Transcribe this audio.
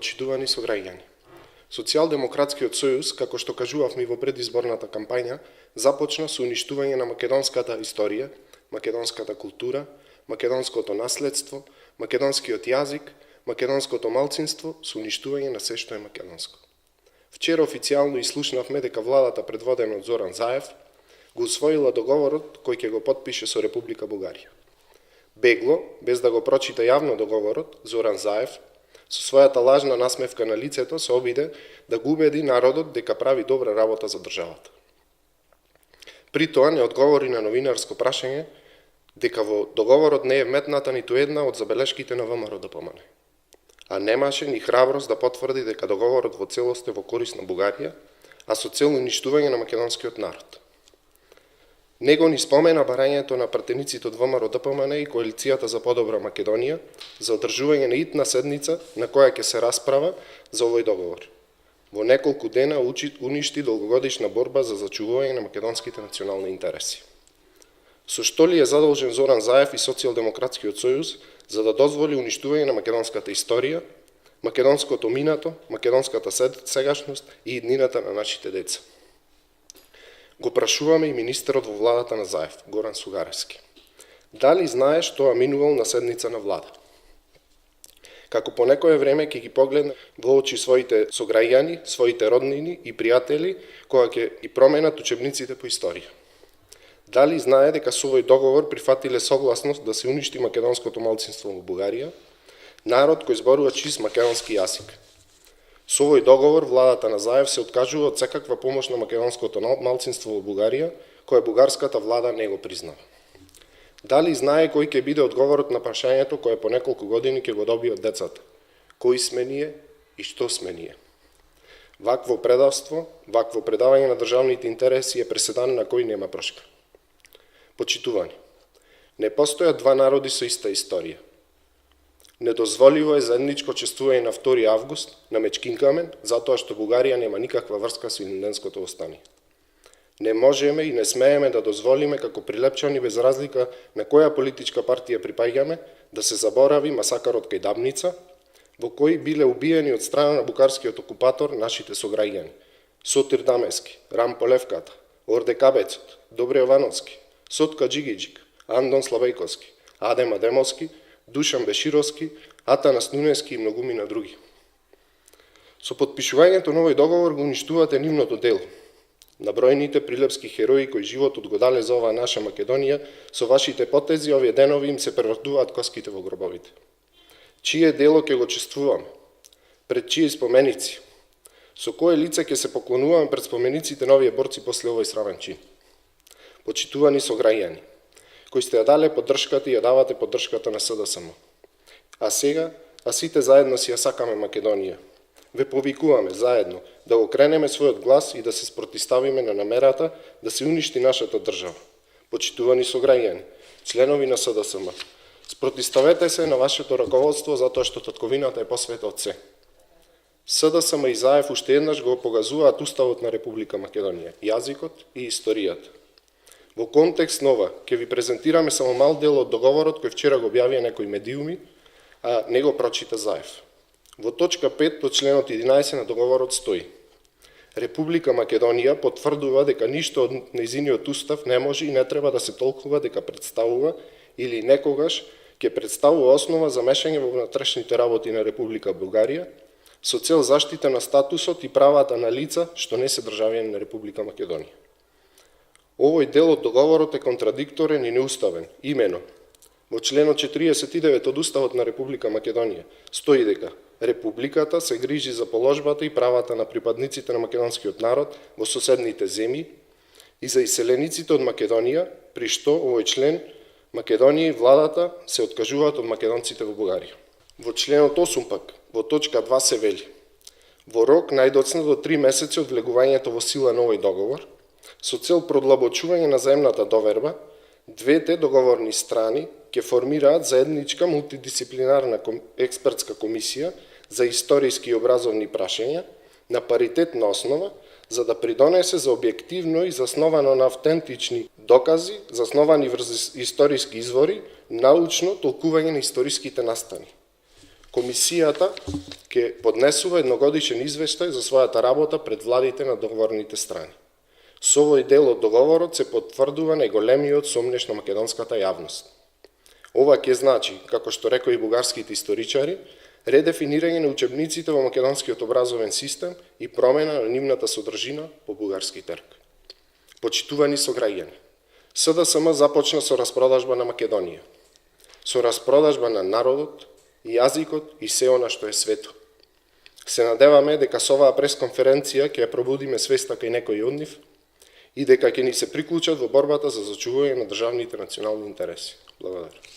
Почитувани сограѓани. Социјалдемократскиот сојуз, како што кажувавме во предизборната кампања, започна со уништување на македонската историја, македонската култура, македонското наследство, македонскиот јазик, македонското малцинство, со уништување на се што е македонско. Вчера официјално изслушнавме дека владата предводена од Зоран Заев го усвоила договорот кој ќе го потпише со Република Бугарија. Бегло, без да го прочита јавно договорот, Зоран Заев со својата лажна насмевка на лицето се обиде да го убеди народот дека прави добра работа за државата. При тоа не одговори на новинарско прашање дека во договорот не е вметната ниту една од забелешките на ВМРО-ДПМН. А немаше ни храброст да потврди дека договорот во целост е во корист на Бугарија, а со цел уништување на македонскиот народ. Него ни спомена барањето на пратениците од ВМРО-ДПМН и Коалицијата за подобра Македонија за одржување на итна седница на која ќе се расправа за овој договор. Во неколку дена уништи долгогодишна борба за зачувување на македонските национални интереси. Со што ли е задолжен Зоран Заев и Социјалдемократскиот сојуз за да дозволи уништување на македонската историја, македонското минато, македонската сегашност и иднината на нашите деца? Го прашуваме и министерот во владата на Заев, Горан Сугаревски. Дали знае што минувал на седница на влада? Како по некое време ќе ги погледне во очи своите сограѓани, своите роднини и пријатели, кога ќе и променат учебниците по историја. Дали знае дека со овој договор прифатиле согласност да се уништи македонското малцинство во Бугарија, народ кој зборува чист македонски јазик? Со овој договор владата на Заев се откажува од секаква помош на македонското малцинство во Бугарија, која бугарската влада не го признава. Дали знае кој ќе биде одговорот на прашањето кое по неколку години ќе го добијат децата? Кои сме ние и што сме ние? Вакво предавство, вакво предавање на државните интереси е преседан на кој нема прошка. Почитувани, не постојат два народи со иста историја. Недозволиво е заедничко чествување на 2 август на Мечкин камен, затоа што Бугарија нема никаква врска со Илинденското востание. Не можеме и не смееме да дозволиме како прилепчани без разлика на која политичка партија припаѓаме да се заборави масакарот кај Дабница, во кој биле убиени од страна на букарскиот окупатор нашите сограѓани: Сотир Дамески, Рам Полевката, Орде Кабецот, Добре Јовановски, Сотка Джигиджик, Андон Славејковски, Адем Адемовски, Душан Бешировски, Атанас Нунески и многумина други. Со потпишувањето на овој договор го уништувате нивното дело. На бројните прилепски херои кои животот го дале за оваа наша Македонија, со вашите потези овие денови им се превртуваат коските во гробовите. Чие дело ќе го чествуваме? Пред чии споменици? Со кое лице ќе се поклонуваме пред спомениците на овие борци после овој срамен чин? Почитувани сограѓани, кои сте ја дале поддршката и ја давате поддршката на СДСМ. А сега, сите заедно си ја сакаме Македонија. Ве повикуваме заедно да го кренеме својот глас и да се спротиставиме на намерата да се уништи нашата држава. Почитувани сограѓани, членови на СДСМ, спротиставете се на вашето раководство затоа што татковината е посвета од се. СДСМ и Заев уште еднаш го погазуваат Уставот на Република Македонија, јазикот и историјата. Во контекст нова, ќе ви презентираме само мал дел од договорот кој вчера го објавија некои медиуми, а не го прочита Заев. Во точка 5 од членот 11 на договорот стои: Република Македонија потврдува дека ништо од нејзиниот устав не може и не треба да се толкува дека представува или некогаш ќе представува основа за мешање во внатрешните работи на Република Бугарија со цел заштита на статусот и правата на лица што не се државјани на Република Македонија. Овој дел од договорот е контрадикторен и неуставен. Имено, во членот 49 од Уставот на Република Македонија стои дека Републиката се грижи за положбата и правата на припадниците на македонскиот народ во соседните земји и за иселениците од Македонија, при што овој член Македонија и владата се откажуваат од македонците во Бугарија. Во членот 8 пак, во точка 2 се вели: во рок најдоцна до 3 месеци од влегувањето во сила на овој договор, со цел продлабочување на земната доверба, двете договорни страни ќе формираат заедничка мултидисциплинарна експертска комисија за историски и образовни прашања на паритетна основа, за да придонесе за објективно и засновано на автентични докази, засновани врз историски извори, научно толкување на историските настани. Комисијата ќе поднесува едногодишен извештај за својата работа пред владите на договорните страни. Со овој дел од договорот се потврдува најголемиот сомнеш на македонската јавност. Ова ќе значи, како што рекои бугарските историчари, редефинирање на учебниците во македонскиот образовен систем и промена на нивната содржина по бугарски терк. Почитувани сограѓани, СДСМ започна со распродажба на Македонија, со распродажба на народот, јазикот и се она што е свето. Се надеваме дека со оваа пресконференција ќе ја пробудиме свеста кај некои од нив и дека ќе ни се приклучат во борбата за зачувување на државните национални интереси. Благодарам.